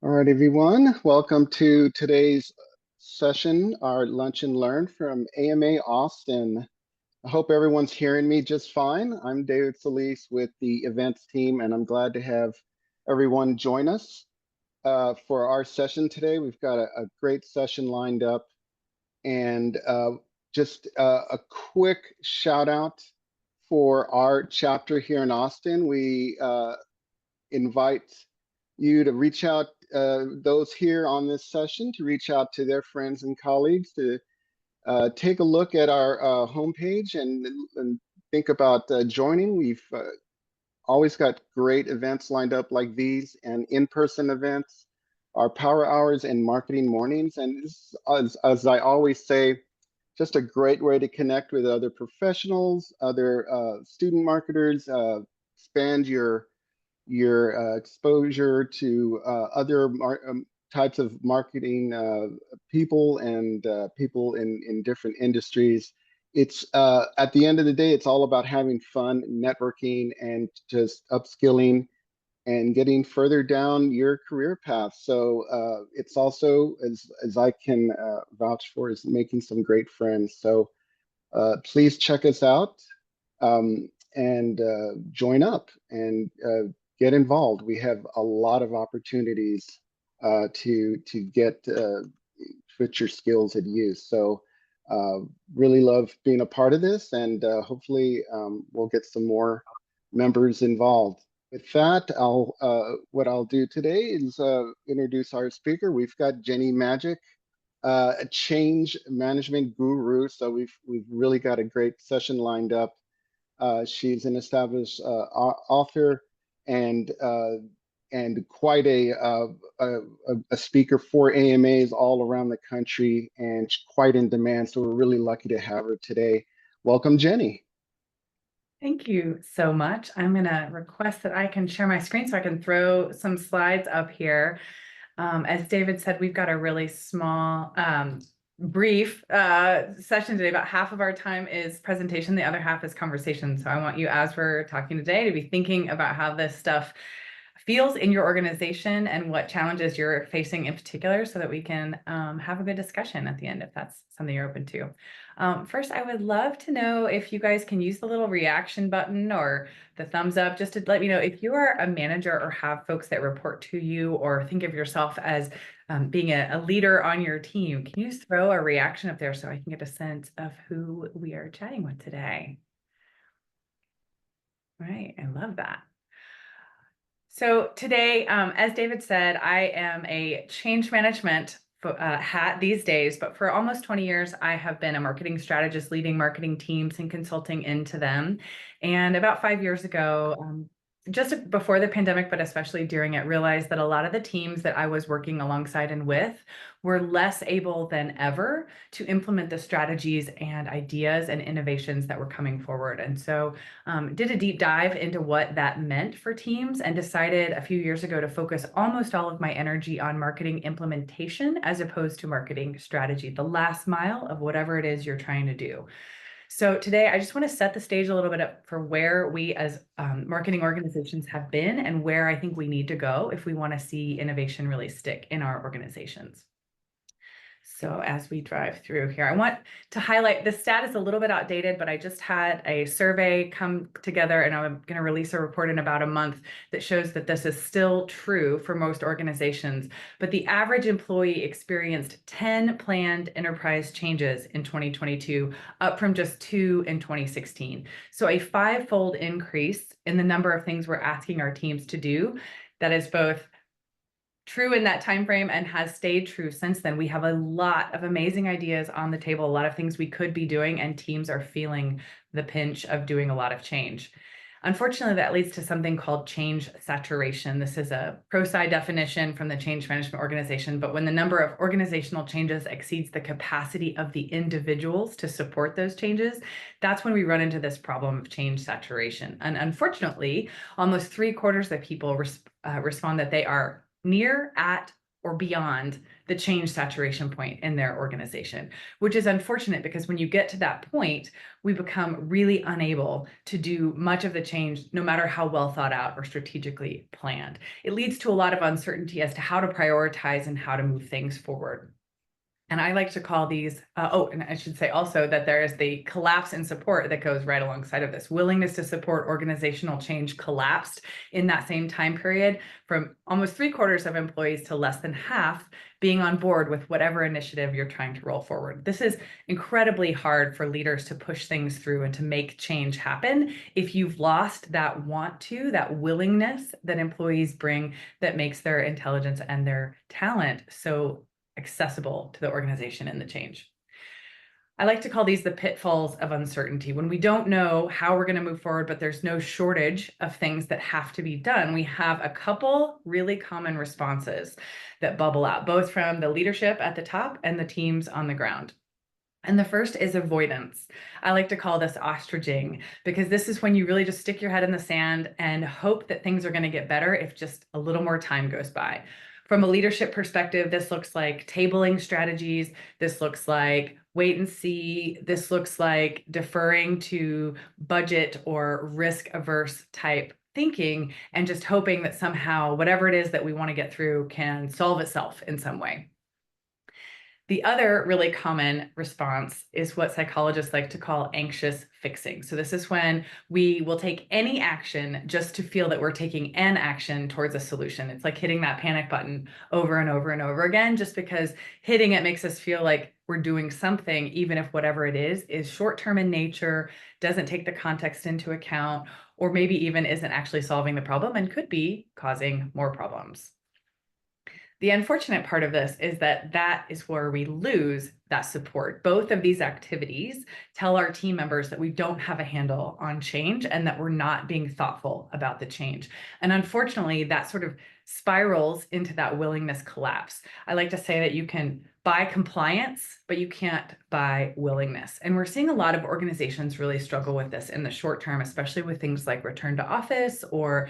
All right, everyone. Welcome to today's session, our Lunch and Learn from AMA Austin. I hope everyone's hearing me just fine. I'm David Solis with the events team, and I'm glad to have everyone join us for our session today. We've got a great session lined up, and just a quick shout out for our chapter here in Austin. We invite you to reach out, those here on this session, to reach out to their friends and colleagues to take a look at our homepage and think about joining. We've always got great events lined up like these and in-person events, our power hours and marketing mornings. And this, as I always say, just a great way to connect with other professionals, other student marketers, expand your exposure to other types of marketing people and people in different industries. It's at the end of the day, it's all about having fun, networking, and just upskilling and getting further down your career path. So it's also, as I can vouch for, is making some great friends. So please check us out and join up and get involved. We have a lot of opportunities to get put your skills at use. So really love being a part of this, and hopefully we'll get some more members involved. With that, what I'll do today is introduce our speaker. We've got Jenny Magic, a change management guru. So we've really got a great session lined up. She's an established author and quite a speaker for AMAs all around the country, and quite in demand. So we're really lucky to have her today. Welcome, Jenny. Thank you so much. I'm going to request that I can share my screen so I can throw some slides up here. As David said, we've got a really small, brief session today. About half of our time is presentation, the other half is conversation. So I want you, as we're talking today, to be thinking about how this stuff feels in your organization and what challenges you're facing in particular, so that we can have a good discussion at the end, if that's something you're open to. First, I would love to know if you guys can use the little reaction button or the thumbs up, just to let me know if you are a manager or have folks that report to you, or think of yourself as being a leader on your team. Can you just throw a reaction up there so I can get a sense of who we are chatting with today? All right, I love that. So today, as David said, I am a change management hat these days, but for almost 20 years, I have been a marketing strategist, leading marketing teams and consulting into them. And about 5 years ago, just before the pandemic, but especially during it, realized that a lot of the teams that I was working alongside and with were less able than ever to implement the strategies and ideas and innovations that were coming forward. And so did a deep dive into what that meant for teams, and decided a few years ago to focus almost all of my energy on marketing implementation as opposed to marketing strategy, the last mile of whatever it is you're trying to do. So today, I just want to set the stage a little bit up for where we as marketing organizations have been, and where I think we need to go if we want to see innovation really stick in our organizations. So as we drive through here, I want to highlight, the stat is a little bit outdated, but I just had a survey come together, and I'm going to release a report in about a month that shows that this is still true for most organizations. But the average employee experienced 10 planned enterprise changes in 2022, up from just 2 in 2016. So a 5-fold increase in the number of things we're asking our teams to do. That is both true in that time frame and has stayed true since then. We have a lot of amazing ideas on the table, a lot of things we could be doing, and teams are feeling the pinch of doing a lot of change. Unfortunately, that leads to something called change saturation. This is a pro-sci definition from the change management organization, but when the number of organizational changes exceeds the capacity of the individuals to support those changes, that's when we run into this problem of change saturation. And unfortunately, almost 3/4 of people respond that they are near, at, or beyond the change saturation point in their organization, which is unfortunate because when you get to that point, we become really unable to do much of the change, no matter how well thought out or strategically planned. It leads to a lot of uncertainty as to how to prioritize and how to move things forward. And I like to call these, and I should say also that there is the collapse in support that goes right alongside of this. Willingness to support organizational change collapsed in that same time period from almost 3/4 of employees to less than half being on board with whatever initiative you're trying to roll forward. This is incredibly hard for leaders to push things through and to make change happen if you've lost that want to, that willingness that employees bring that makes their intelligence and their talent so accessible to the organization and the change. I like to call these the pitfalls of uncertainty. When we don't know how we're going to move forward, but there's no shortage of things that have to be done, we have a couple really common responses that bubble out, both from the leadership at the top and the teams on the ground. And the first is avoidance. I like to call this ostriching, because this is when you really just stick your head in the sand and hope that things are going to get better if just a little more time goes by. From a leadership perspective, this looks like tabling strategies. This looks like wait and see. This looks like deferring to budget or risk averse type thinking and just hoping that somehow whatever it is that we want to get through can solve itself in some way. The other really common response is what psychologists like to call anxious fixing. So this is when we will take any action just to feel that we're taking an action towards a solution. It's like hitting that panic button over and over and over again, just because hitting it makes us feel like we're doing something, even if whatever it is short-term in nature, doesn't take the context into account, or maybe even isn't actually solving the problem and could be causing more problems. The unfortunate part of this is that that is where we lose that support. Both of these activities tell our team members that we don't have a handle on change and that we're not being thoughtful about the change. And unfortunately, that sort of spirals into that willingness collapse. I like to say that you can buy compliance, but you can't buy willingness. And we're seeing a lot of organizations really struggle with this in the short term, especially with things like return to office or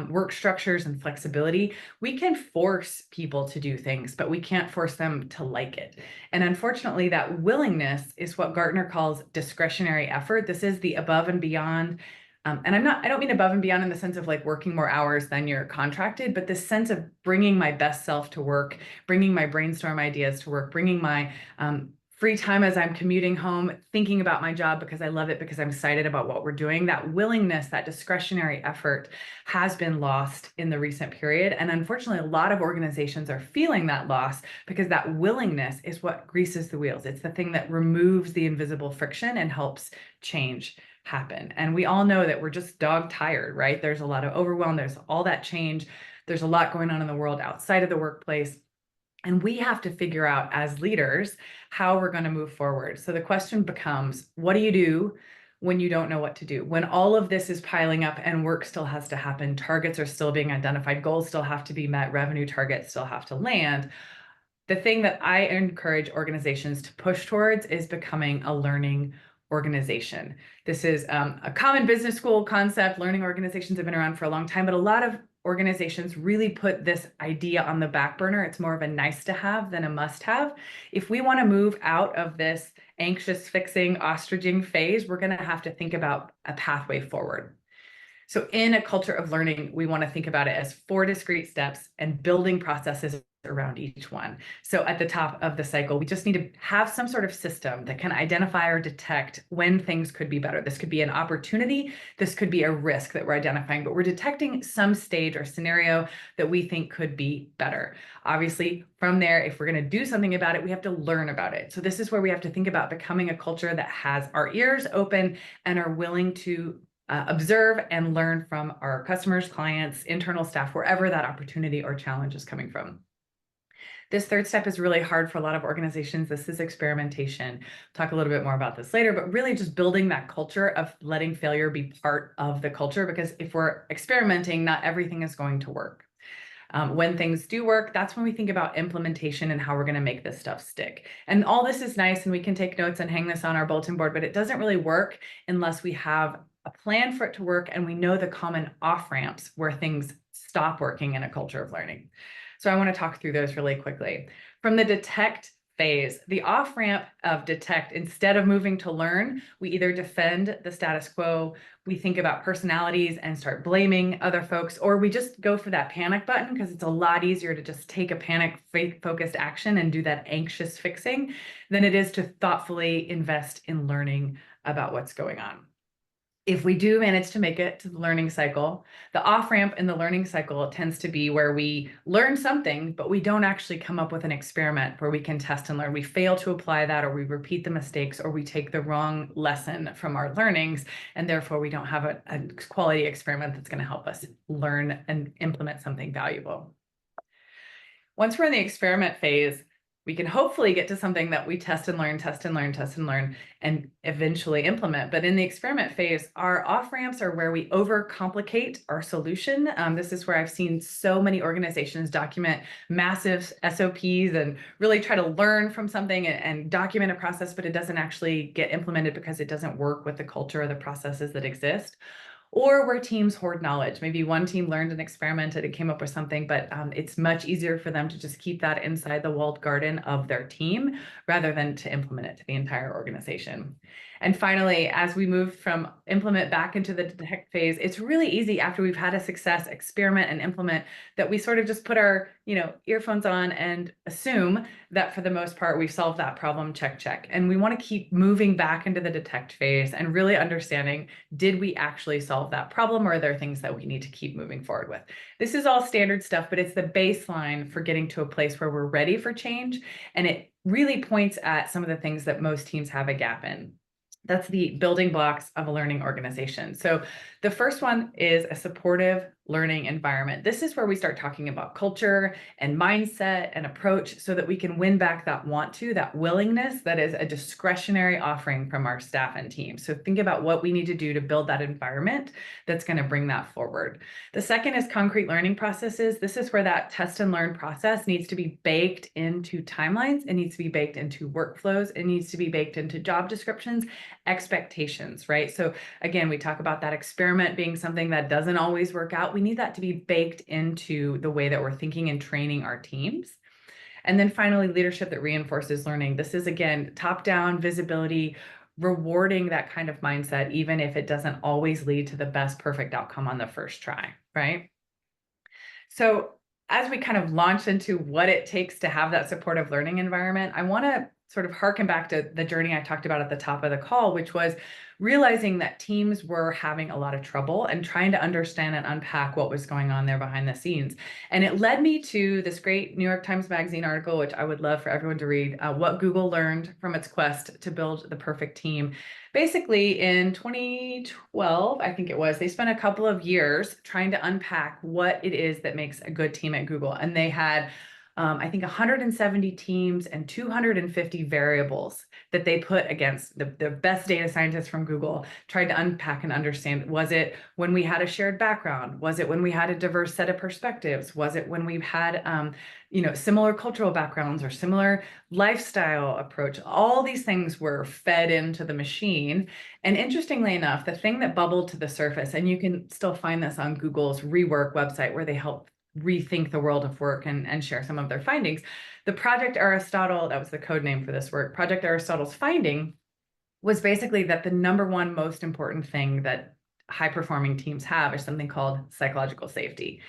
work structures and flexibility. We can force people to do things, but we can't force them to like it. And unfortunately, that willingness is what Gartner calls discretionary effort. This is the above and beyond. And I don't mean above and beyond in the sense of like working more hours than you're contracted, but this sense of bringing my best self to work, bringing my brainstorm ideas to work, bringing my free time as I'm commuting home, thinking about my job because I love it, because I'm excited about what we're doing. That willingness, that discretionary effort has been lost in the recent period. And unfortunately, a lot of organizations are feeling that loss because that willingness is what greases the wheels. It's the thing that removes the invisible friction and helps change happen. And we all know that we're just dog tired, right? There's a lot of overwhelm. There's all that change. There's a lot going on in the world outside of the workplace. And we have to figure out as leaders how we're going to move forward. So the question becomes, what do you do when you don't know what to do? When all of this is piling up and work still has to happen, targets are still being identified, goals still have to be met, revenue targets still have to land. The thing that I encourage organizations to push towards is becoming a learning organization. This is a common business school concept. Learning organizations have been around for a long time, but a lot of organizations really put this idea on the back burner. It's more of a nice to have than a must have. If we want to move out of this anxious fixing, ostriching phase, we're going to have to think about a pathway forward. So in a culture of learning, we want to think about it as 4 discrete steps and building processes around each one. So at the top of the cycle, we just need to have some sort of system that can identify or detect when things could be better. This could be an opportunity. This could be a risk that we're identifying, but we're detecting some stage or scenario that we think could be better. Obviously, from there, if we're going to do something about it, we have to learn about it. So this is where we have to think about becoming a culture that has our ears open and are willing to observe and learn from our customers, clients, internal staff, wherever that opportunity or challenge is coming from. This third step is really hard for a lot of organizations. This is experimentation. Talk a little bit more about this later, but really just building that culture of letting failure be part of the culture, because if we're experimenting, not everything is going to work. When things do work, that's when we think about implementation and how we're going to make this stuff stick. And all this is nice, and we can take notes and hang this on our bulletin board, but it doesn't really work unless we have a plan for it to work and we know the common off-ramps where things stop working in a culture of learning. So I want to talk through those really quickly. From the detect phase, the off ramp of detect, instead of moving to learn, we either defend the status quo, we think about personalities and start blaming other folks, or we just go for that panic button because it's a lot easier to just take a panic focused action and do that anxious fixing than it is to thoughtfully invest in learning about what's going on. If we do manage to make it to the learning cycle, the off ramp in the learning cycle tends to be where we learn something, but we don't actually come up with an experiment where we can test and learn. We fail to apply that, or we repeat the mistakes, or we take the wrong lesson from our learnings, and therefore we don't have a quality experiment that's going to help us learn and implement something valuable. Once we're in the experiment phase, we can hopefully get to something that we test and learn, test and learn, test and learn, and eventually implement. But in the experiment phase, our off ramps are where we overcomplicate our solution. This is where I've seen so many organizations document massive SOPs and really try to learn from something and document a process, but it doesn't actually get implemented because it doesn't work with the culture or the processes that exist. Or where teams hoard knowledge. Maybe one team learned and experimented and came up with something, but it's much easier for them to just keep that inside the walled garden of their team rather than to implement it to the entire organization. And finally, as we move from implement back into the detect phase, it's really easy after we've had a success, experiment and implement, that we sort of just put our earphones on and assume that for the most part, we've solved that problem, check, check. And we want to keep moving back into the detect phase and really understanding, did we actually solve that problem, or are there things that we need to keep moving forward with? This is all standard stuff, but it's the baseline for getting to a place where we're ready for change. And it really points at some of the things that most teams have a gap in. That's the building blocks of a learning organization. So the first one is a supportive learning environment. This is where we start talking about culture and mindset and approach so that we can win back that want to, that willingness that is a discretionary offering from our staff and team. So think about what we need to do to build that environment that's going to bring that forward. The second is concrete learning processes. This is where that test and learn process needs to be baked into timelines. It needs to be baked into workflows. It needs to be baked into job descriptions, expectations, right? So again, we talk about that experiment being something that doesn't always work out. We need that to be baked into the way that we're thinking and training our teams. And then finally, leadership that reinforces learning. This is, again, top-down visibility, rewarding that kind of mindset, even if it doesn't always lead to the best perfect outcome on the first try, right? So as we kind of launch into what it takes to have that supportive learning environment, I want to sort of harken back to the journey I talked about at the top of the call, which was realizing that teams were having a lot of trouble and trying to understand and unpack what was going on there behind the scenes. And it led me to this great New York Times Magazine article, which I would love for everyone to read, what Google learned from its quest to build the perfect team. Basically, in 2012, I think it was, they spent a couple of years trying to unpack what it is that makes a good team at Google. And they had I think 170 teams and 250 variables that they put against the best data scientists from Google, tried to unpack and understand. Was it when we had a shared background? Was it when we had a diverse set of perspectives? Was it when we've had similar cultural backgrounds or similar lifestyle approach? All these things were fed into the machine. And interestingly enough, the thing that bubbled to the surface, and you can still find this on Google's Rework website where they help rethink the world of work and share some of their findings. The Project Aristotle, that was the code name for this work, Project Aristotle's finding was basically that the number one most important thing that high-performing teams have is something called psychological safety.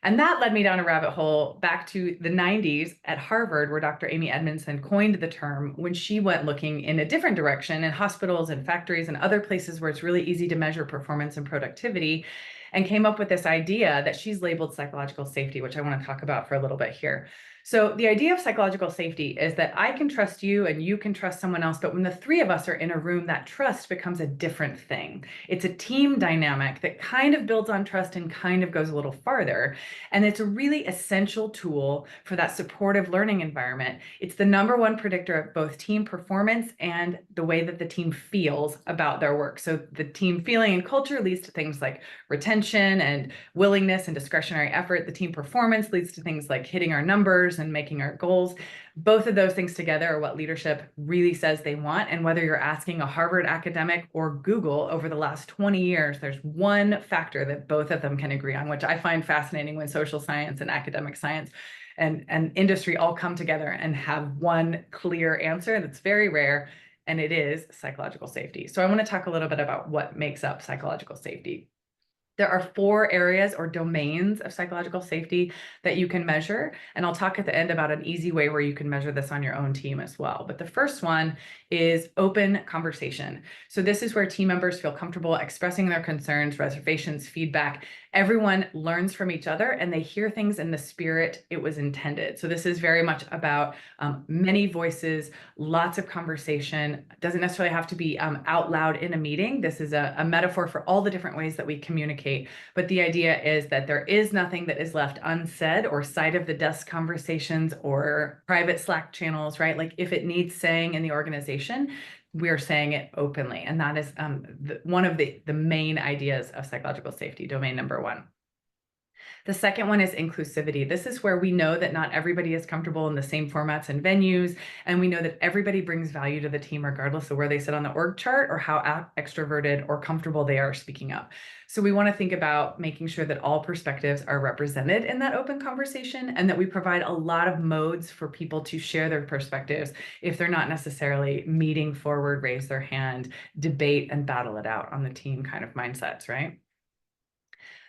And that led me down a rabbit hole back to the 90s at Harvard, where Dr. Amy Edmondson coined the term when she went looking in a different direction in hospitals and factories and other places where it's really easy to measure performance and productivity, and came up with this idea that she's labeled psychological safety, which I want to talk about for a little bit here. So the idea of psychological safety is that I can trust you and you can trust someone else, but when the three of us are in a room, that trust becomes a different thing. It's a team dynamic that kind of builds on trust and kind of goes a little farther. And it's a really essential tool for that supportive learning environment. It's the number one predictor of both team performance and the way that the team feels about their work. So the team feeling and culture leads to things like retention and willingness and discretionary effort. The team performance leads to things like hitting our numbers and making our goals. Both of those things together are what leadership really says they want. And whether you're asking a Harvard academic or Google over the last 20 years, there's one factor that both of them can agree on, which I find fascinating when social science and academic science and industry all come together and have one clear answer that's very rare, and it is psychological safety. So I want to talk a little bit about what makes up psychological safety. There are 4 areas or domains of psychological safety that you can measure. And I'll talk at the end about an easy way where you can measure this on your own team as well. But the first one is open conversation. So this is where team members feel comfortable expressing their concerns, reservations, feedback. Everyone learns from each other and they hear things in the spirit it was intended. So this is very much about many voices, lots of conversation. It doesn't necessarily have to be out loud in a meeting. This is a metaphor for all the different ways that we communicate. But the idea is that there is nothing that is left unsaid or side of the desk conversations or private Slack channels, right? Like if it needs saying in the organization, we're saying it openly. And that is one of the main ideas of psychological safety, domain number 1. The second one is inclusivity. This is where we know that not everybody is comfortable in the same formats and venues, and we know that everybody brings value to the team regardless of where they sit on the org chart or how extroverted or comfortable they are speaking up. So we want to think about making sure that all perspectives are represented in that open conversation and that we provide a lot of modes for people to share their perspectives if they're not necessarily meeting forward, raise their hand, debate, and battle it out on the team kind of mindsets, right?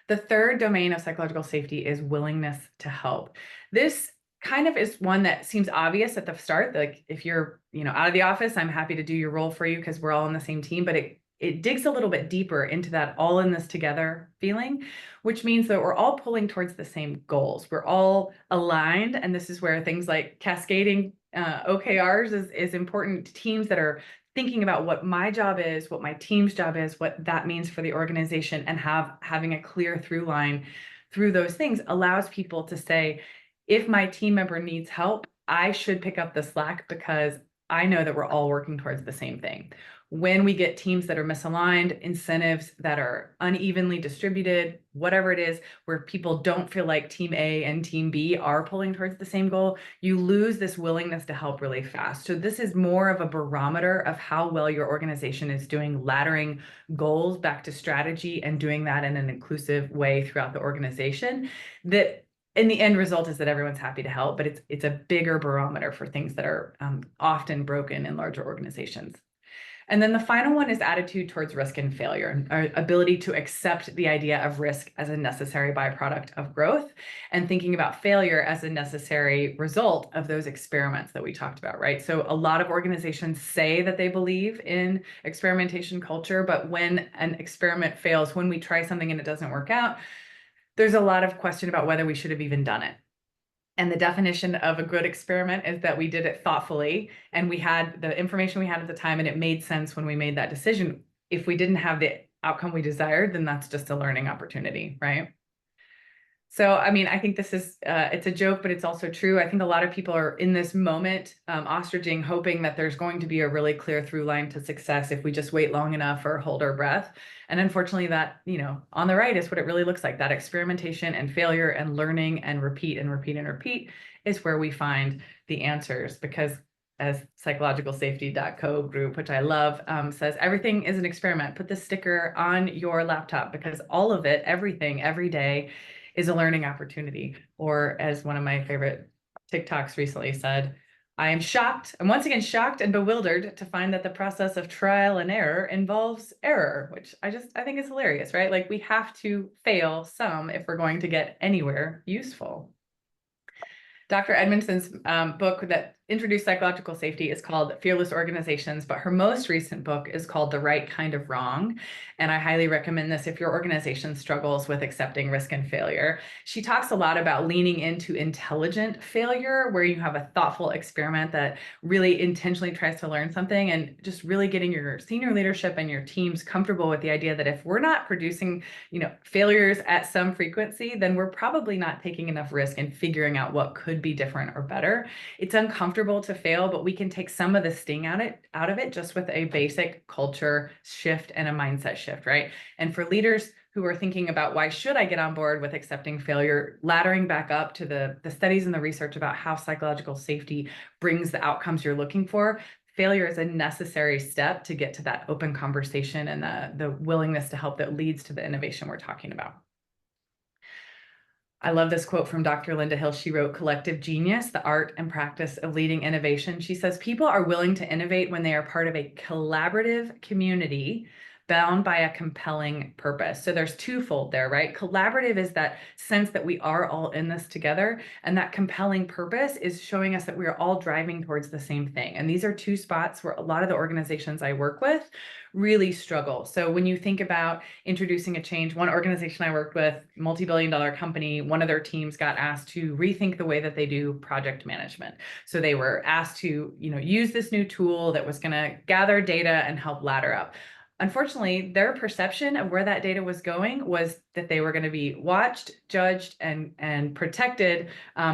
The third domain of psychological safety is willingness to help. This kind of is one that seems obvious at the start. Like if you're, out of the office, I'm happy to do your role for you because we're all on the same team, but it digs a little bit deeper into that all in this together feeling, which means that we're all pulling towards the same goals. We're all aligned. And this is where things like cascading OKRs is important. Teams that are thinking about what my job is, what my team's job is, what that means for the organization, and having a clear through line through those things allows people to say, if my team member needs help, I should pick up the slack because I know that we're all working towards the same thing. When we get teams that are misaligned, incentives that are unevenly distributed, whatever it is, where people don't feel like team A and team B are pulling towards the same goal, you lose this willingness to help really fast. So this is more of a barometer of how well your organization is doing laddering goals back to strategy and doing that in an inclusive way throughout the organization. That in the end result is that everyone's happy to help, but it's a bigger barometer for things that are often broken in larger organizations. And then the final one is attitude towards risk and failure, our ability to accept the idea of risk as a necessary byproduct of growth and thinking about failure as a necessary result of those experiments that we talked about, right? So a lot of organizations say that they believe in experimentation culture, but when an experiment fails, when we try something and it doesn't work out, there's a lot of question about whether we should have even done it. And the definition of a good experiment is that we did it thoughtfully and we had the information we had at the time and it made sense when we made that decision. If we didn't have the outcome we desired, then that's just a learning opportunity, right? So, I mean, I think this is, it's a joke, but it's also true. I think a lot of people are in this moment, ostriching, hoping that there's going to be a really clear through line to success if we just wait long enough or hold our breath. And unfortunately that, on the right is what it really looks like. That experimentation and failure and learning and repeat and repeat and repeat is where we find the answers, because as psychologicalsafety.co group, which I love, says everything is an experiment. Put the sticker on your laptop because all of it, everything, every day is a learning opportunity. Or as one of my favorite TikToks recently said, I'm once again shocked and bewildered to find that the process of trial and error involves error, which I think is hilarious, right? Like we have to fail some if we're going to get anywhere useful. Dr. Edmondson's book that introduced psychological safety is called Fearless Organizations, but her most recent book is called The Right Kind of Wrong. And I highly recommend this if your organization struggles with accepting risk and failure. She talks a lot about leaning into intelligent failure, where you have a thoughtful experiment that really intentionally tries to learn something, and just really getting your senior leadership and your teams comfortable with the idea that if we're not producing, failures at some frequency, then we're probably not taking enough risk and figuring out what could be different or better. It's uncomfortable to fail, but we can take some of the sting out of it just with a basic culture shift and a mindset shift, right? And for leaders who are thinking about why should I get on board with accepting failure, laddering back up to the studies and the research about how psychological safety brings the outcomes you're looking for, failure is a necessary step to get to that open conversation and the willingness to help that leads to the innovation we're talking about. I love this quote from Dr. Linda Hill. She wrote, "Collective genius, the art and practice of leading innovation." She says, people are willing to innovate when they are part of a collaborative community bound by a compelling purpose. So there's twofold there, right? Collaborative is that sense that we are all in this together, and that compelling purpose is showing us that we are all driving towards the same thing. And these are two spots where a lot of the organizations I work with really struggle. So when you think about introducing a change, one organization I worked with, multi-billion-dollar company, one of their teams got asked to rethink the way that they do project management. So they were asked to, use this new tool that was going to gather data and help ladder up. Unfortunately, their perception of where that data was going was that they were going to be watched, judged, and protected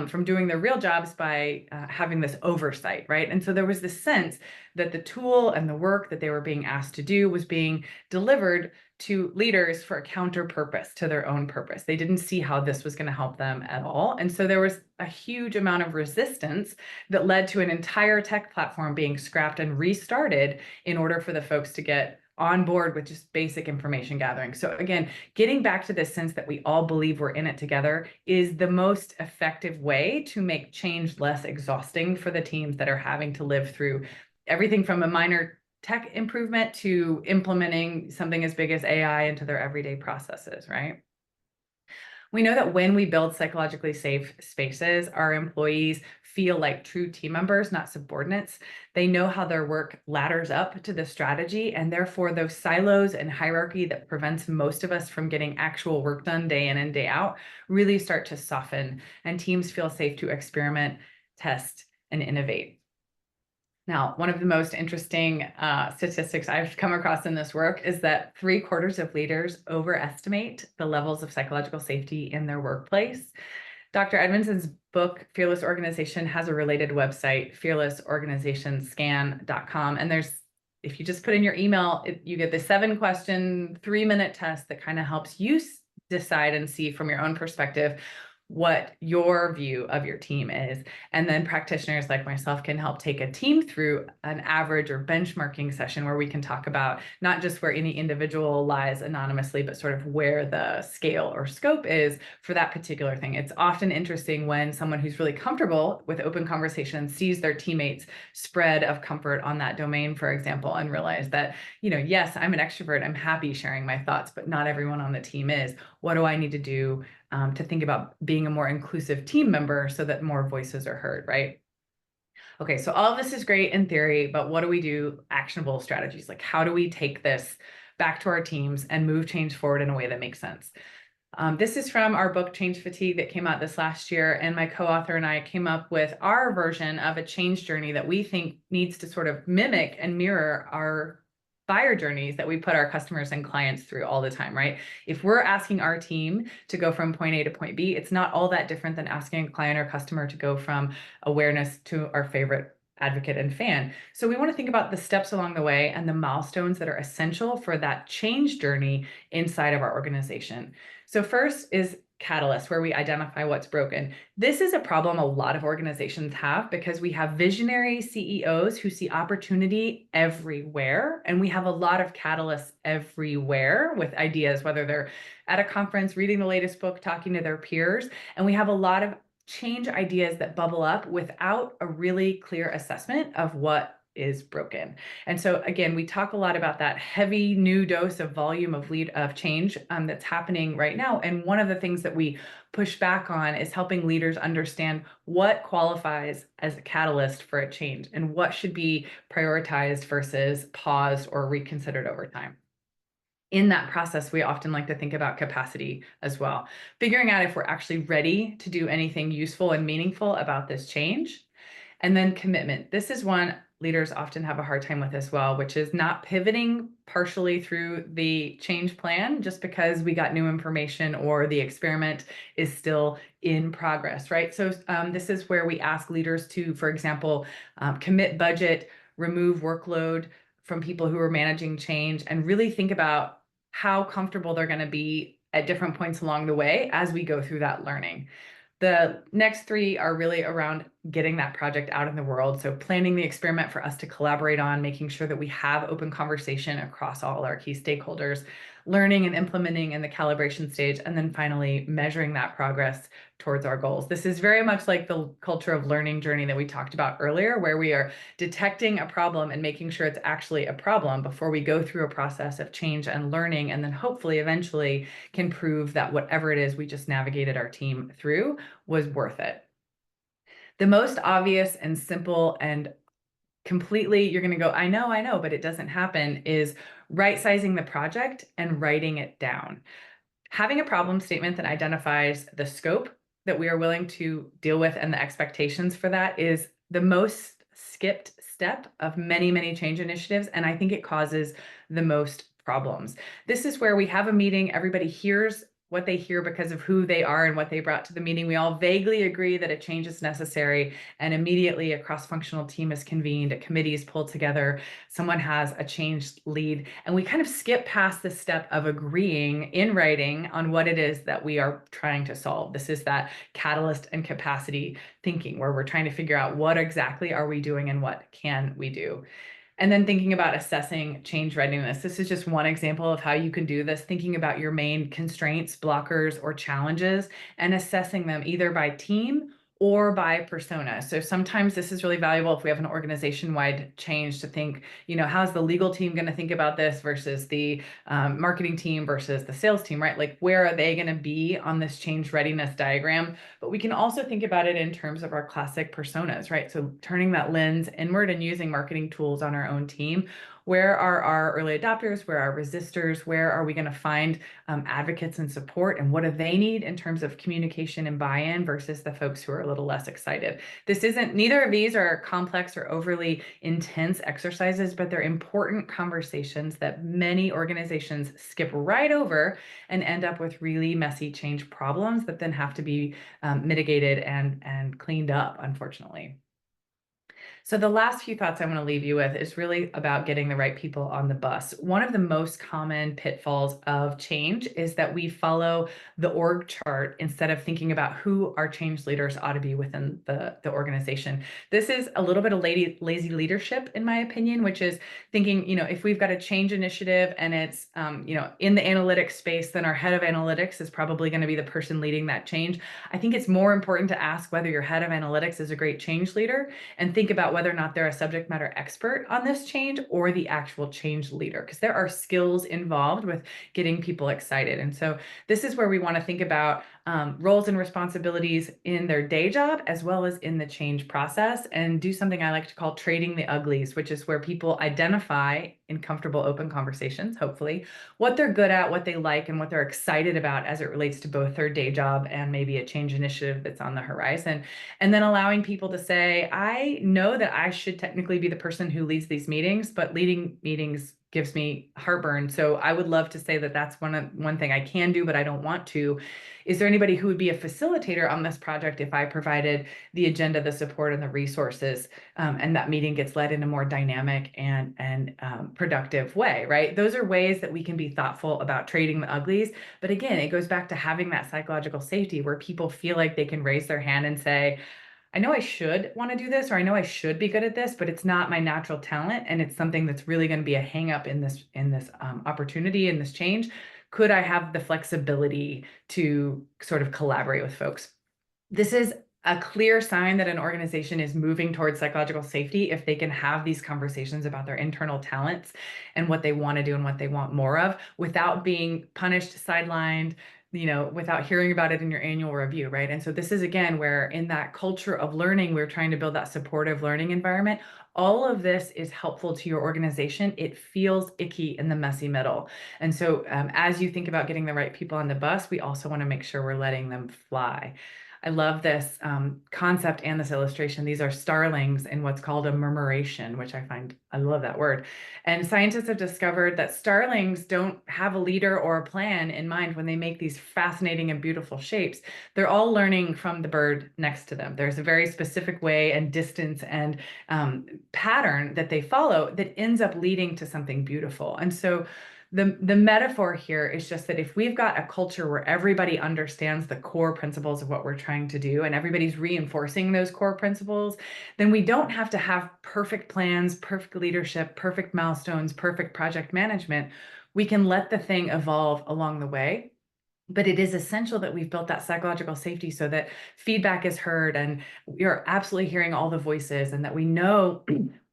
from doing their real jobs by having this oversight, right? And so there was this sense that the tool and the work that they were being asked to do was being delivered to leaders for a counter purpose to their own purpose. They didn't see how this was going to help them at all. And so there was a huge amount of resistance that led to an entire tech platform being scrapped and restarted in order for the folks to get on board with just basic information gathering. So again, getting back to this sense that we all believe we're in it together is the most effective way to make change less exhausting for the teams that are having to live through everything from a minor tech improvement to implementing something as big as AI into their everyday processes, right? We know that when we build psychologically safe spaces, our employees feel like true team members, not subordinates. They know how their work ladders up to the strategy, and therefore those silos and hierarchy that prevents most of us from getting actual work done day in and day out really start to soften, and teams feel safe to experiment, test, and innovate. Now, one of the most interesting statistics I've come across in this work is that 3/4 of leaders overestimate the levels of psychological safety in their workplace. Dr. Edmondson's book, Fearless Organization, has a related website, fearlessorganizationsscan.com. And if you just put in your email, you get the 7-question, 3-minute test that kind of helps you decide and see from your own perspective what your view of your team is. And then practitioners like myself can help take a team through an average or benchmarking session where we can talk about not just where any individual lies anonymously, but sort of where the scale or scope is for that particular thing. It's often interesting when someone who's really comfortable with open conversation sees their teammates' spread of comfort on that domain, for example, and realize that, yes, I'm an extrovert, I'm happy sharing my thoughts, but not everyone on the team is. What do I need to do to think about being a more inclusive team member so that more voices are heard, right? Okay, so all of this is great in theory, but what do we do? Actionable strategies. Like, how do we take this back to our teams and move change forward in a way that makes sense? This is from our book, Change Fatigue, that came out this last year. And my co-author and I came up with our version of a change journey that we think needs to sort of mimic and mirror our buyer journeys that we put our customers and clients through all the time, right? If we're asking our team to go from point A to point B, it's not all that different than asking a client or customer to go from awareness to our favorite advocate and fan. So we want to think about the steps along the way and the milestones that are essential for that change journey inside of our organization. So first is catalyst, where we identify what's broken. This is a problem a lot of organizations have because we have visionary CEOs who see opportunity everywhere, and we have a lot of catalysts everywhere with ideas, whether they're at a conference, reading the latest book, talking to their peers, and we have a lot of change ideas that bubble up without a really clear assessment of what is broken. And so again, we talk a lot about that heavy new dose of volume of change that's happening right now. And one of the things that we push back on is helping leaders understand what qualifies as a catalyst for a change and what should be prioritized versus paused or reconsidered over time. In that process, we often like to think about capacity as well, figuring out if we're actually ready to do anything useful and meaningful about this change. And then commitment. This is one leaders often have a hard time with as well, which is not pivoting partially through the change plan just because we got new information or the experiment is still in progress, right? So this is where we ask leaders to, for example, commit budget, remove workload from people who are managing change, and really think about how comfortable they're going to be at different points along the way as we go through that learning. The next 3 are really around getting that project out in the world. So planning the experiment for us to collaborate on, making sure that we have open conversation across all our key stakeholders, learning and implementing in the calibration stage, and then finally measuring that progress towards our goals. This is very much like the culture of learning journey that we talked about earlier, where we are detecting a problem and making sure it's actually a problem before we go through a process of change and learning, and then hopefully eventually can prove that whatever it is we just navigated our team through was worth it. The most obvious and simple and completely, you're going to go, I know, but it doesn't happen, is right sizing the project and writing it down. Having a problem statement that identifies the scope that we are willing to deal with and the expectations for that is the most skipped step of many, many change initiatives. And I think it causes the most problems. This is where we have a meeting, everybody hears what they hear because of who they are and what they brought to the meeting. We all vaguely agree that a change is necessary, and immediately a cross-functional team is convened, a committee is pulled together, someone has a change lead, and we kind of skip past the step of agreeing in writing on what it is that we are trying to solve. This is that catalyst and capacity thinking, where we're trying to figure out what exactly are we doing and what can we do. And then thinking about assessing change readiness. This is just one example of how you can do this, thinking about your main constraints, blockers, or challenges, and assessing them either by team or by persona. So sometimes this is really valuable if we have an organization-wide change to think, how's the legal team going to think about this versus the marketing team versus the sales team, right? Like, where are they going to be on this change readiness diagram? But we can also think about it in terms of our classic personas, right? So turning that lens inward and using marketing tools on our own team. Where are our early adopters? Where are resistors? Where are we going to find advocates and support? And what do they need in terms of communication and buy-in versus the folks who are a little less excited? Neither of these are complex or overly intense exercises, but they're important conversations that many organizations skip right over and end up with really messy change problems that then have to be mitigated and cleaned up, unfortunately. So the last few thoughts I want to leave you with is really about getting the right people on the bus. One of the most common pitfalls of change is that we follow the org chart instead of thinking about who our change leaders ought to be within the organization. This is a little bit of lazy leadership, in my opinion, which is thinking, if we've got a change initiative and it's, in the analytics space, then our head of analytics is probably going to be the person leading that change. I think it's more important to ask whether your head of analytics is a great change leader and think about whether or not they're a subject matter expert on this change or the actual change leader, because there are skills involved with getting people excited. And so this is where we want to think about roles and responsibilities in their day job as well as in the change process, and do something I like to call trading the uglies, which is where people identify in comfortable open conversations, hopefully, what they're good at, what they like, and what they're excited about as it relates to both their day job and maybe a change initiative that's on the horizon. And then allowing people to say, I know that I should technically be the person who leads these meetings, but leading meetings gives me heartburn. So I would love to say that that's one thing I can do, but I don't want to. Is there anybody who would be a facilitator on this project if I provided the agenda, the support, and the resources, and that meeting gets led in a more dynamic and productive way, right? Those are ways that we can be thoughtful about trading the uglies. But again, it goes back to having that psychological safety where people feel like they can raise their hand and say, I know I should want to do this, or I know I should be good at this, but it's not my natural talent, and it's something that's really going to be a hang up in this opportunity, in this change. Could I have the flexibility to sort of collaborate with folks? This is a clear sign that an organization is moving towards psychological safety if they can have these conversations about their internal talents and what they want to do and what they want more of without being punished, sidelined, without hearing about it in your annual review, right? And so this is, again, where in that culture of learning, we're trying to build that supportive learning environment. All of this is helpful to your organization. It feels icky in the messy middle. And so as you think about getting the right people on the bus, we also want to make sure we're letting them fly. I love this concept and this illustration. These are starlings in what's called a murmuration, which I love that word. And scientists have discovered that starlings don't have a leader or a plan in mind when they make these fascinating and beautiful shapes. They're all learning from the bird next to them. There's a very specific way and distance and pattern that they follow that ends up leading to something beautiful. And so The metaphor here is just that if we've got a culture where everybody understands the core principles of what we're trying to do and everybody's reinforcing those core principles, then we don't have to have perfect plans, perfect leadership, perfect milestones, perfect project management. We can let the thing evolve along the way. But it is essential that we've built that psychological safety so that feedback is heard and you're absolutely hearing all the voices and that we know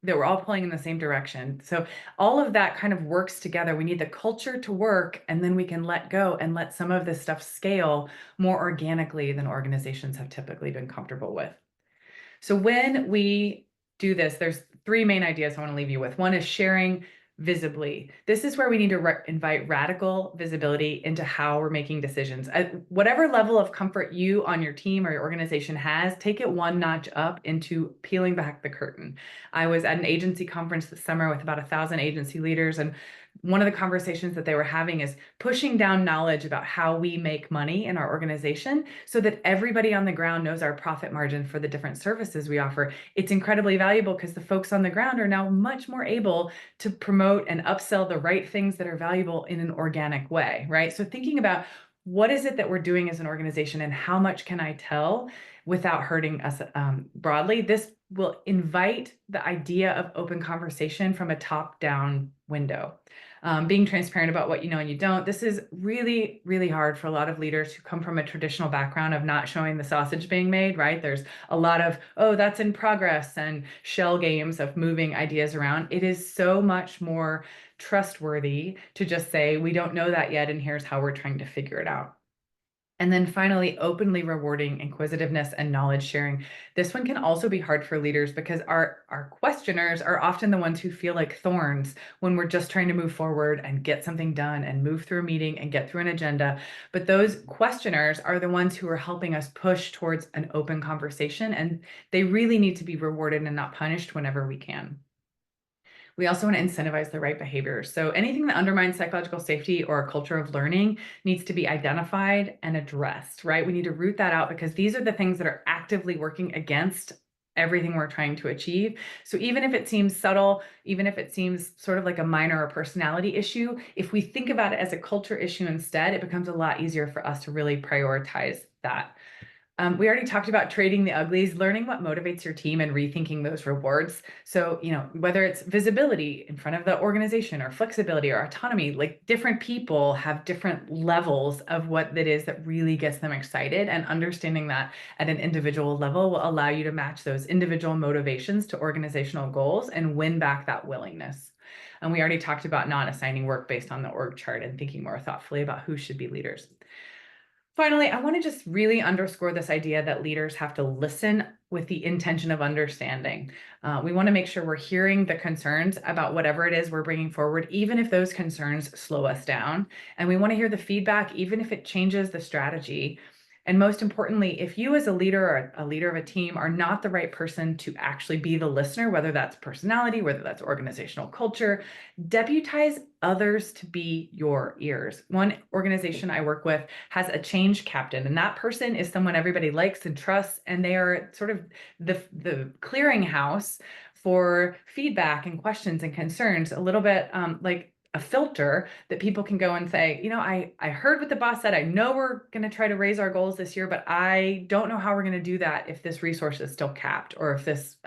that we're all pulling in the same direction. So all of that kind of works together. We need the culture to work, and then we can let go and let some of this stuff scale more organically than organizations have typically been comfortable with. So when we do this, there's three main ideas I want to leave you with. One is sharing visibly. This is where we need to invite radical visibility into how we're making decisions. At whatever level of comfort you on your team or your organization has, take it one notch up into peeling back the curtain. I was at an agency conference this summer with about 1,000 agency leaders, and one of the conversations that they were having is pushing down knowledge about how we make money in our organization so that everybody on the ground knows our profit margin for the different services we offer. It's incredibly valuable because the folks on the ground are now much more able to promote and upsell the right things that are valuable in an organic way, right? So thinking about what is it that we're doing as an organization and how much can I tell without hurting us broadly? This will invite the idea of open conversation from a top-down window. Being transparent about what you know and you don't. This is really, really hard for a lot of leaders who come from a traditional background of not showing the sausage being made, right? There's a lot of, oh, that's in progress and shell games of moving ideas around. It is so much more trustworthy to just say, we don't know that yet, and here's how we're trying to figure it out. And then finally, openly rewarding inquisitiveness and knowledge sharing. This one can also be hard for leaders because our questioners are often the ones who feel like thorns when we're just trying to move forward and get something done and move through a meeting and get through an agenda. But those questioners are the ones who are helping us push towards an open conversation, and they really need to be rewarded and not punished whenever we can. We also want to incentivize the right behaviors. So anything that undermines psychological safety or a culture of learning needs to be identified and addressed, right? We need to root that out because these are the things that are actively working against everything we're trying to achieve. So even if it seems subtle, even if it seems sort of like a minor or personality issue, if we think about it as a culture issue instead, it becomes a lot easier for us to really prioritize that. We already talked about trading the uglies, learning what motivates your team and rethinking those rewards. So, whether it's visibility in front of the organization or flexibility or autonomy, like different people have different levels of what it is that really gets them excited. And understanding that at an individual level will allow you to match those individual motivations to organizational goals and win back that willingness. And we already talked about not assigning work based on the org chart and thinking more thoughtfully about who should be leaders. Finally, I want to just really underscore this idea that leaders have to listen with the intention of understanding. We want to make sure we're hearing the concerns about whatever it is we're bringing forward, even if those concerns slow us down. And we want to hear the feedback, even if it changes the strategy. And most importantly, if you as a leader or a leader of a team are not the right person to actually be the listener, whether that's personality, whether that's organizational culture, deputize others to be your ears. One organization I work with has a change captain, and that person is someone everybody likes and trusts, and they are sort of the clearinghouse for feedback and questions and concerns, a little bit like a filter that people can go and say, I heard what the boss said. I know we're going to try to raise our goals this year, but I don't know how we're going to do that if this resource is still capped or if this,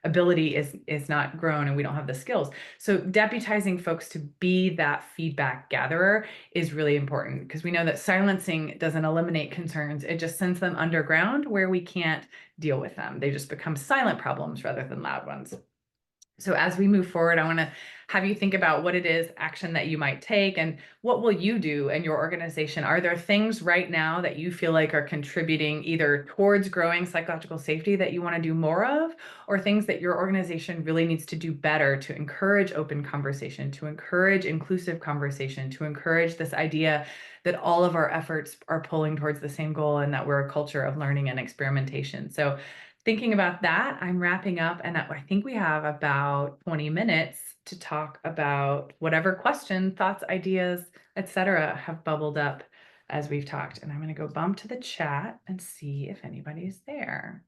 ability is not grown and we don't have the skills. So deputizing folks to be that feedback gatherer is really important because we know that silencing doesn't eliminate concerns. It just sends them underground where we can't deal with them. They just become silent problems rather than loud ones. So as we move forward, I want to have you think about what it is action that you might take and what will you do in your organization? Are there things right now that you feel like are contributing either towards growing psychological safety that you want to do more of, or things that your organization really needs to do better to encourage open conversation, to encourage inclusive conversation, to encourage this idea that all of our efforts are pulling towards the same goal and that we're a culture of learning and experimentation. So thinking about that, I'm wrapping up, and I think we have about 20 minutes to talk about whatever question, thoughts, ideas, etc., have bubbled up as we've talked. And I'm going to go bump to the chat and see if anybody's there.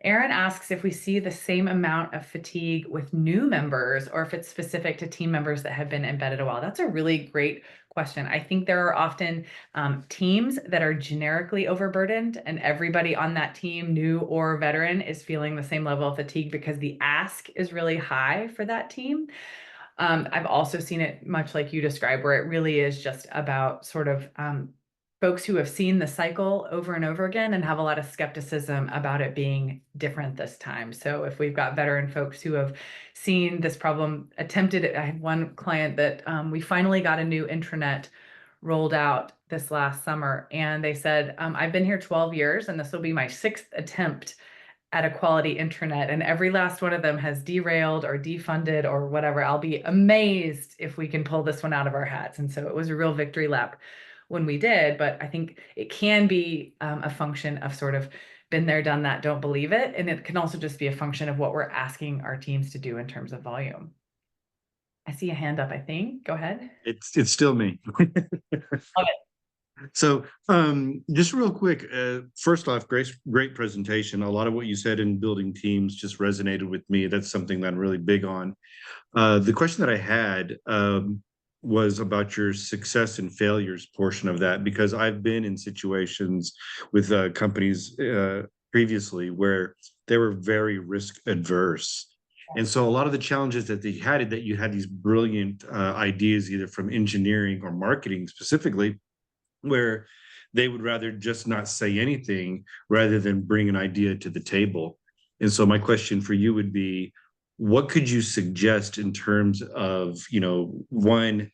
Aaron asks if we see the same amount of fatigue with new members or if it's specific to team members that have been embedded a while. That's a really great question. I think there are often teams that are generically overburdened, and everybody on that team, new or veteran, is feeling the same level of fatigue because the ask is really high for that team. I've also seen it much like you described, where it really is just about sort of folks who have seen the cycle over and over again and have a lot of skepticism about it being different this time. So if we've got veteran folks who have seen this problem, attempted it. I had one client that we finally got a new intranet rolled out this last summer, and they said, I've been here 12 years and this will be my 6th attempt at a quality intranet, and every last one of them has derailed or defunded or whatever. I'll be amazed if we can pull this one out of our hats. And so it was a real victory lap when we did, but I think it can be a function of sort of been there, done that, don't believe it. And it can also just be a function of what we're asking our teams to do in terms of volume. I see a hand up, I think. Go ahead. It's still me. Love it. So just real quick, first off, great presentation. A lot of what you said in building teams just resonated with me. That's something that I'm really big on. The question that I had was about your success and failures portion of that, because I've been in situations with companies previously where they were very risk adverse. And so a lot of the challenges that they had, that you had these brilliant ideas, either from engineering or marketing specifically, where they would rather just not say anything rather than bring an idea to the table. And so my question for you would be, what could you suggest in terms of, one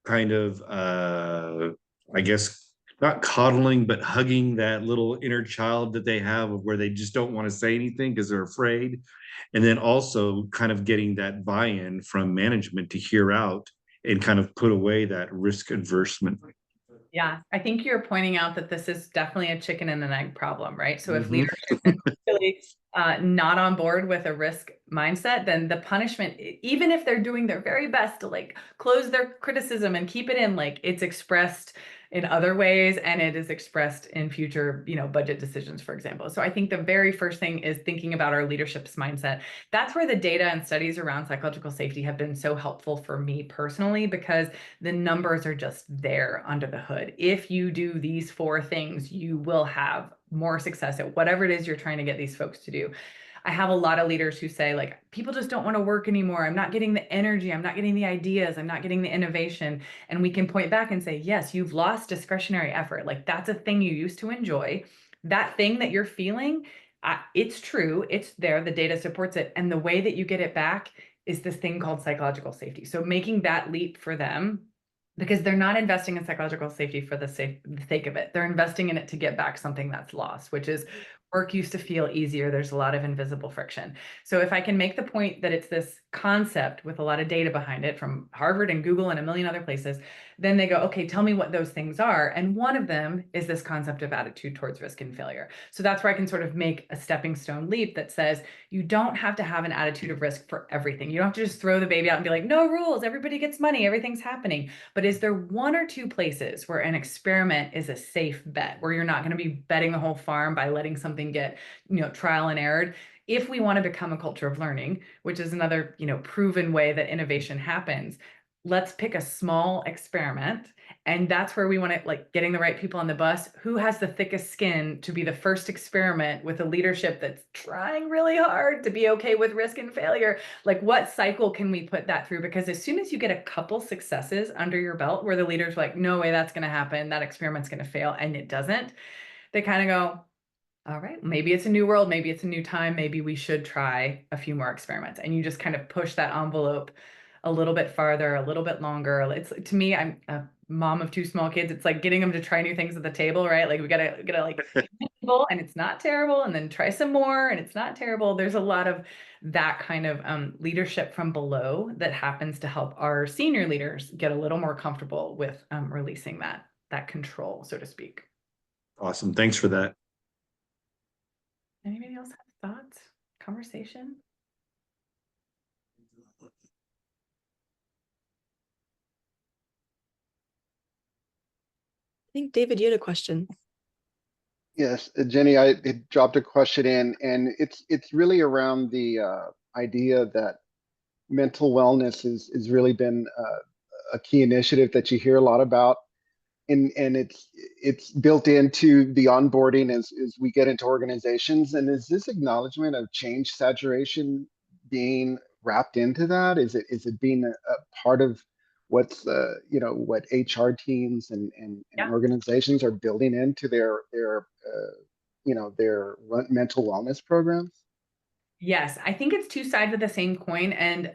kind of, I guess, not coddling, but hugging that little inner child that they have, of where they just don't want to say anything because they're afraid. And then also kind of getting that buy-in from management to hear out and kind of put away that risk adversement. Yeah, I think you're pointing out that this is definitely a chicken and an egg problem, right? So if Mhm. leadership is really not on board with a risk mindset, then the punishment, even if they're doing their very best to like close their criticism and keep it in, like it's expressed in other ways and it is expressed in future, budget decisions, for example. So I think the very first thing is thinking about our leadership's mindset. That's where the data and studies around psychological safety have been so helpful for me personally, because the numbers are just there under the hood. If you do these 4 things, you will have more success at whatever it is you're trying to get these folks to do. I have a lot of leaders who say, like, people just don't want to work anymore. I'm not getting the energy. I'm not getting the ideas. I'm not getting the innovation. And we can point back and say, yes, you've lost discretionary effort. Like, that's a thing you used to enjoy. That thing that you're feeling, it's true. It's there. The data supports it. And the way that you get it back is this thing called psychological safety. So making that leap for them, because they're not investing in psychological safety for the sake of it. They're investing in it to get back something that's lost, which is work used to feel easier. There's a lot of invisible friction. So if I can make the point that it's this concept with a lot of data behind it from Harvard and Google and a million other places, then they go, okay, tell me what those things are. And one of them is this concept of attitude towards risk and failure. So that's where I can sort of make a stepping stone leap that says, you don't have to have an attitude of risk for everything. You don't have to just throw the baby out and be like, no rules, everybody gets money, everything's happening. But is there 1 or 2 places where an experiment is a safe bet, where you're not going to be betting the whole farm by letting something get, trial and error? If we want to become a culture of learning, which is another, proven way that innovation happens, let's pick a small experiment. And that's where we want to, like, getting the right people on the bus. Who has the thickest skin to be the first experiment with a leadership that's trying really hard to be okay with risk and failure? Like, what cycle can we put that through? Because as soon as you get a couple successes under your belt where the leader's like, no way that's going to happen, that experiment's going to fail, and it doesn't, they kind of go, all right, maybe it's a new world, maybe it's a new time, maybe we should try a few more experiments. And you just kind of push that envelope a little bit farther, a little bit longer. It's, to me, I'm a mom of 2 small kids. It's like getting them to try new things at the table, right? Like we gotta like and it's not terrible, and then try some more and it's not terrible. There's a lot of that kind of leadership from below that happens to help our senior leaders get a little more comfortable with releasing that control, so to speak. Awesome. Thanks for that. Anybody else have thoughts? Conversation? I think David, you had a question. Yes, Jenny, I it dropped a question in, and it's really around the idea that mental wellness is really been a key initiative that you hear a lot about, and it's built into the onboarding as we get into organizations. And is this acknowledgement of change saturation being wrapped into that? Is it being a part of what's what HR teams and Yeah. organizations are building into their mental wellness programs? Yes, I think it's two sides of the same coin. And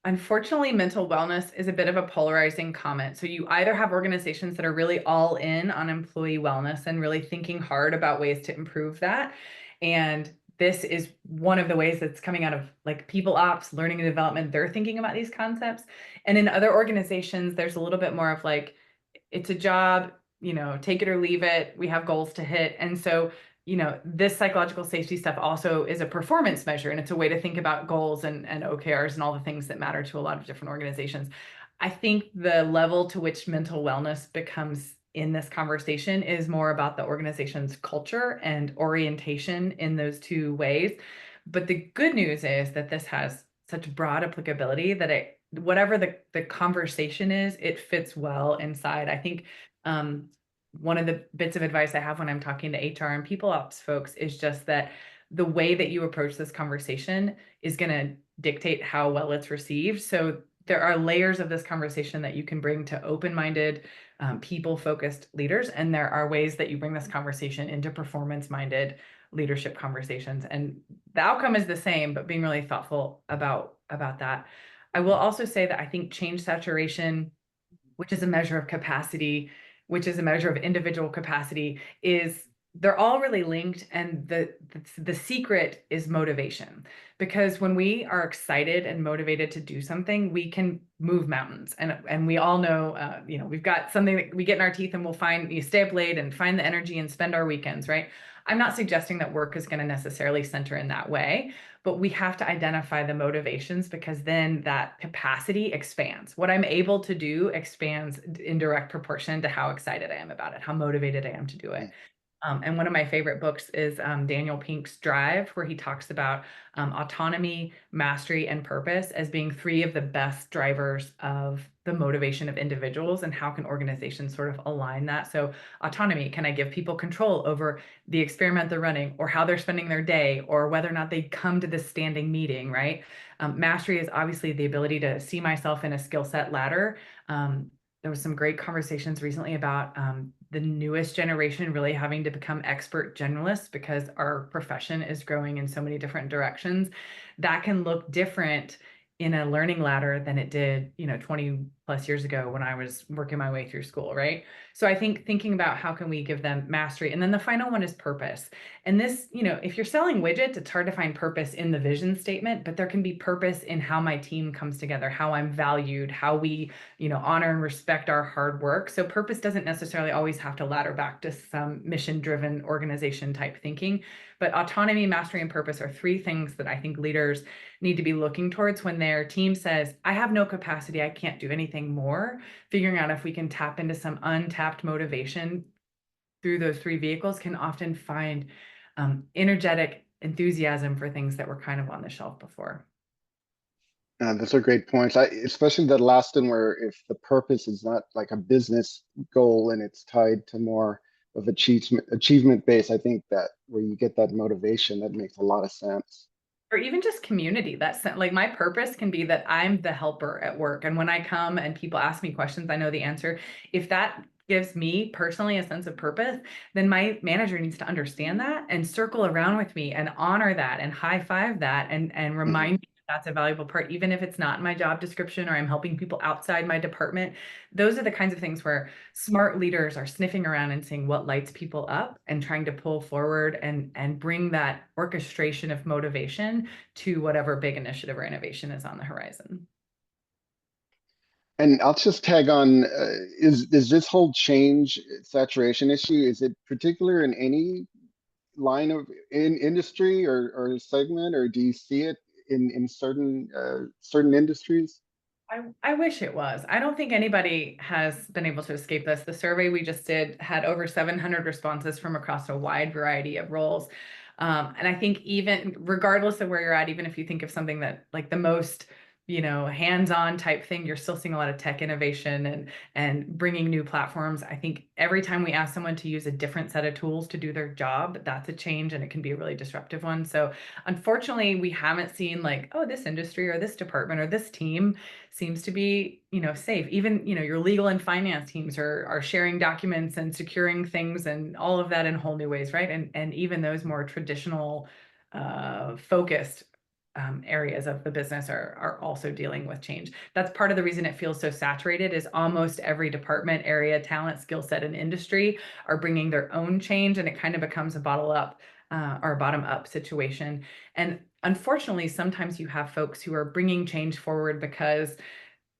unfortunately, mental wellness is a bit of a polarizing comment. So you either have organizations that are really all in on employee wellness and really thinking hard about ways to improve that. And this is one of the ways that's coming out of like people ops, learning and development. They're thinking about these concepts. And in other organizations, there's a little bit more of like, it's a job, take it or leave it. We have goals to hit. And so, this psychological safety stuff also is a performance measure, and it's a way to think about goals and OKRs and all the things that matter to a lot of different organizations. I think the level to which mental wellness becomes in this conversation is more about the organization's culture and orientation in those two ways. But the good news is that this has such broad applicability that whatever the conversation is, it fits well inside. I think one of the bits of advice I have when I'm talking to HR and people ops folks is just that the way that you approach this conversation is going to dictate how well it's received. So there are layers of this conversation that you can bring to open-minded, people-focused leaders, and there are ways that you bring this conversation into performance-minded leadership conversations. And the outcome is the same, but being really thoughtful about that. I will also say that I think change saturation, which is a measure of capacity, which is a measure of individual capacity, is they're all really linked. And the secret is motivation. Because when we are excited and motivated to do something, we can move mountains. And we all know, we've got something that we get in our teeth and we'll find, you stay up late and find the energy and spend our weekends, right? I'm not suggesting that work is going to necessarily center in that way, but we have to identify the motivations, because then that capacity expands. What I'm able to do expands in direct proportion to how excited I am about it, how motivated I am to do it. And one of my favorite books is Daniel Pink's Drive, where he talks about autonomy, mastery, and purpose as being three of the best drivers of the motivation of individuals, and how can organizations sort of align that. So autonomy, can I give people control over the experiment they're running, or how they're spending their day, or whether or not they come to this standing meeting, right? Mastery is obviously the ability to see myself in a skill set ladder. There was some great conversations recently about the newest generation really having to become expert generalists, because our profession is growing in so many different directions. That can look different in a learning ladder than it did, 20 plus years ago when I was working my way through school, right? So I think thinking about how can we give them mastery. And then the final one is purpose. And this, if you're selling widgets, it's hard to find purpose in the vision statement, but there can be purpose in how my team comes together, how I'm valued, how we, honor and respect our hard work. So purpose doesn't necessarily always have to ladder back to some mission-driven organization type thinking. But autonomy, mastery, and purpose are three things that I think leaders need to be looking towards when their team says, I have no capacity, I can't do anything more. Figuring out if we can tap into some untapped motivation through those three vehicles can often find energetic enthusiasm for things that were kind of on the shelf before. Those are great points. Especially the last one, where if the purpose is not like a business goal and it's tied to more of achievement based, I think that where you get that motivation, that makes a lot of sense. Or even just community. That's like my purpose can be that I'm the helper at work. And when I come and people ask me questions, I know the answer. If that gives me personally a sense of purpose, then my manager needs to understand that and circle around with me and honor that and high five that and remind me that that's a valuable part, even if it's not in my job description or I'm helping people outside my department. Those are the kinds of things where smart leaders are sniffing around and seeing what lights people up and trying to pull forward and bring that orchestration of motivation to whatever big initiative or innovation is on the horizon. And I'll just tag on, is this whole change saturation issue, is it particular in any line of industry or segment, or do you see it in certain industries? I wish it was. I don't think anybody has been able to escape this. The survey we just did had over 700 responses from across a wide variety of roles. And I think even regardless of where you're at, even if you think of something that like the most, hands-on type thing, you're still seeing a lot of tech innovation and bringing new platforms. I think every time we ask someone to use a different set of tools to do their job, that's a change and it can be a really disruptive one. So unfortunately, we haven't seen like, oh, this industry or this department or this team seems to be, safe. Even, your legal and finance teams are sharing documents and securing things and all of that in whole new ways, right? And even those more traditional focused areas of the business are also dealing with change. That's part of the reason it feels so saturated is almost every department, area, talent, skill set, and industry are bringing their own change, and it kind of becomes a bottle up or a bottom up situation. And unfortunately, sometimes you have folks who are bringing change forward because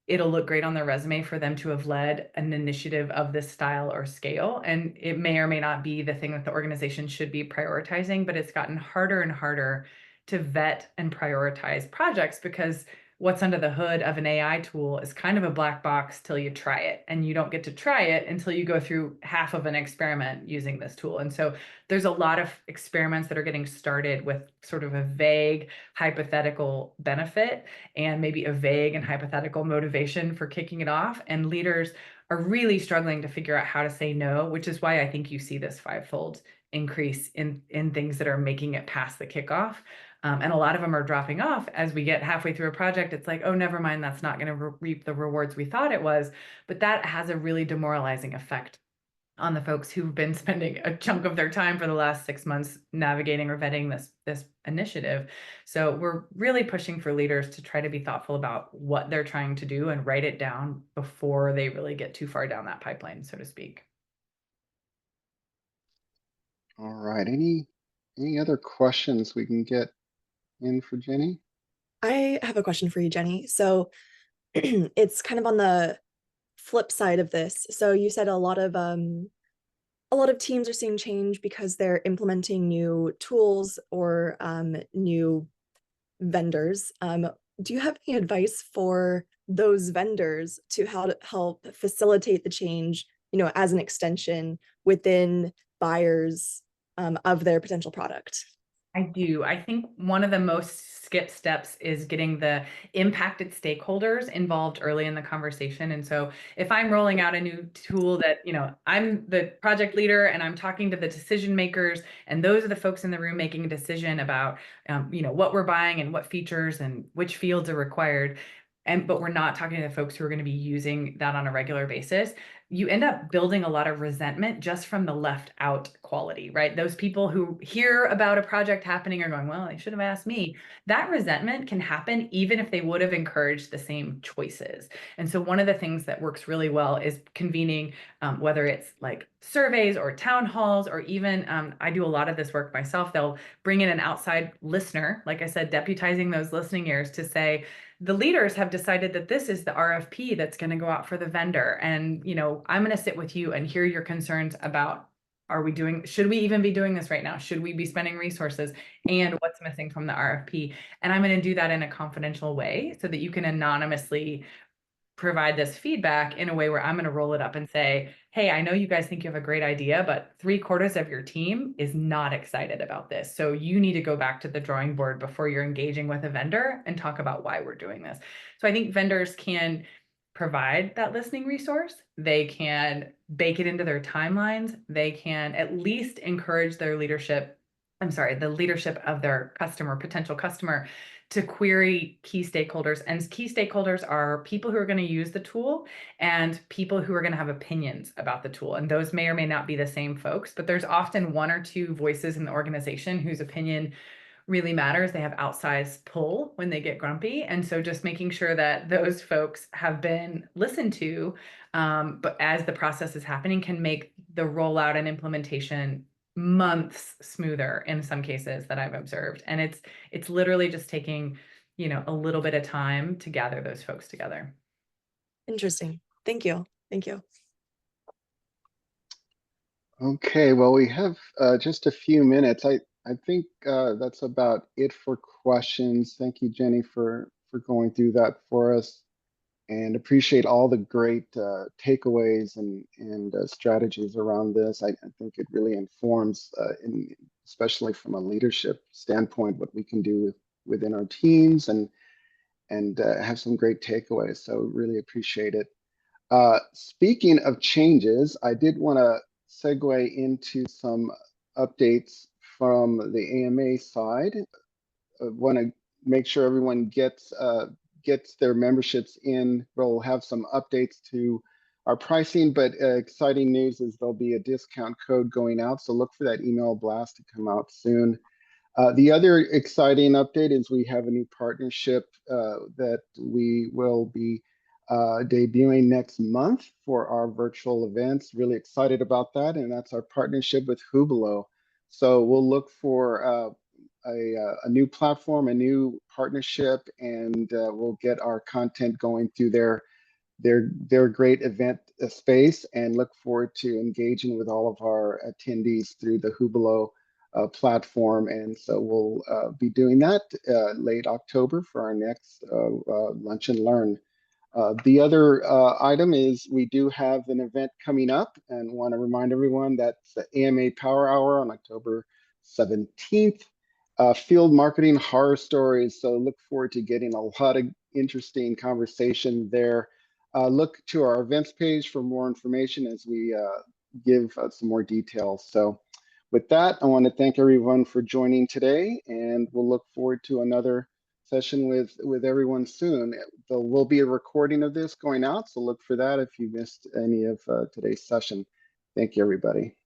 it'll look great on their resume for them to have led an initiative of this style or scale. And it may or may not be the thing that the organization should be prioritizing, but it's gotten harder and harder to vet and prioritize projects because what's under the hood of an AI tool is kind of a black box till you try it. And you don't get to try it until you go through half of an experiment using this tool. And so there's a lot of experiments that are getting started with sort of a vague hypothetical benefit and maybe a vague and hypothetical motivation for kicking it off. And leaders are really struggling to figure out how to say no, which is why I think you see this fivefold increase in things that are making it past the kickoff. And a lot of them are dropping off as we get halfway through a project. It's like, oh, never mind, that's not going to reap the rewards we thought it was. But that has a really demoralizing effect on the folks who've been spending a chunk of their time for the last 6 months navigating or vetting this initiative. So we're really pushing for leaders to try to be thoughtful about what they're trying to do and write it down before they really get too far down that pipeline, so to speak. All right, any other questions we can get in for Jenny? I have a question for you, Jenny. So it's kind of on the flip side of this. So you said a lot of teams are seeing change because they're implementing new tools or new vendors. Do you have any advice for those vendors to how to help facilitate the change, as an extension within buyers of their potential product? I do. I think one of the most skip steps is getting the impacted stakeholders involved early in the conversation. And so if I'm rolling out a new tool that, I'm the project leader and I'm talking to the decision makers, and those are the folks in the room making a decision about, what we're buying and what features and which fields are required. But we're not talking to the folks who are going to be using that on a regular basis. You end up building a lot of resentment just from the left out quality, right? Those people who hear about a project happening are going, well, they should have asked me. That resentment can happen even if they would have encouraged the same choices. And so one of the things that works really well is convening, whether it's like surveys or town halls, or even I do a lot of this work myself. They'll bring in an outside listener, like I said, deputizing those listening ears to say, the leaders have decided that this is the RFP that's going to go out for the vendor. And, I'm going to sit with you and hear your concerns about, should we even be doing this right now? Should we be spending resources, and what's missing from the RFP? And I'm going to do that in a confidential way so that you can anonymously provide this feedback in a way where I'm going to roll it up and say, hey, I know you guys think you have a great idea, but 3/4 of your team is not excited about this. So you need to go back to the drawing board before you're engaging with a vendor and talk about why we're doing this. So I think vendors can provide that listening resource. They can bake it into their timelines. They can at least encourage their leadership, the leadership of their potential customer, to query key stakeholders. And key stakeholders are people who are going to use the tool and people who are going to have opinions about the tool. And those may or may not be the same folks, but there's often one or two voices in the organization whose opinion really matters. They have outsized pull when they get grumpy. And so just making sure that those folks have been listened to, but as the process is happening, can make the rollout and implementation months smoother in some cases that I've observed. And it's literally just taking, a little bit of time to gather those folks together. Interesting. Thank you. Thank you. Okay, well, we have just a few minutes. I think that's about it for questions. Thank you, Jenny, for going through that for us. and appreciate all the great takeaways and strategies around this. I think it really informs, especially from a leadership standpoint, what we can do within our teams and have some great takeaways. So really appreciate it. Speaking of changes, I did want to segue into some updates from the AMA side. I want to make sure everyone gets their memberships in. We'll have some updates to our pricing, but exciting news is there'll be a discount code going out. So look for that email blast to come out soon. The other exciting update is we have a new partnership that we will be debuting next month for our virtual events. Really excited about that, and that's our partnership with Hubelo. So we'll look for a new platform, a new partnership, and we'll get our content going through their great event space, and look forward to engaging with all of our attendees through the Hubelo platform. And so we'll be doing that late October for our next Lunch and Learn. The other item is we do have an event coming up, and want to remind everyone that's the AMA Power Hour on October 17th. Field marketing horror stories. So look forward to getting a lot of interesting conversation there. Look to our events page for more information as we give some more details. So with that, I want to thank everyone for joining today, and we'll look forward to another session with everyone soon. There will be a recording of this going out, so look for that if you missed any of today's session. Thank you, everybody.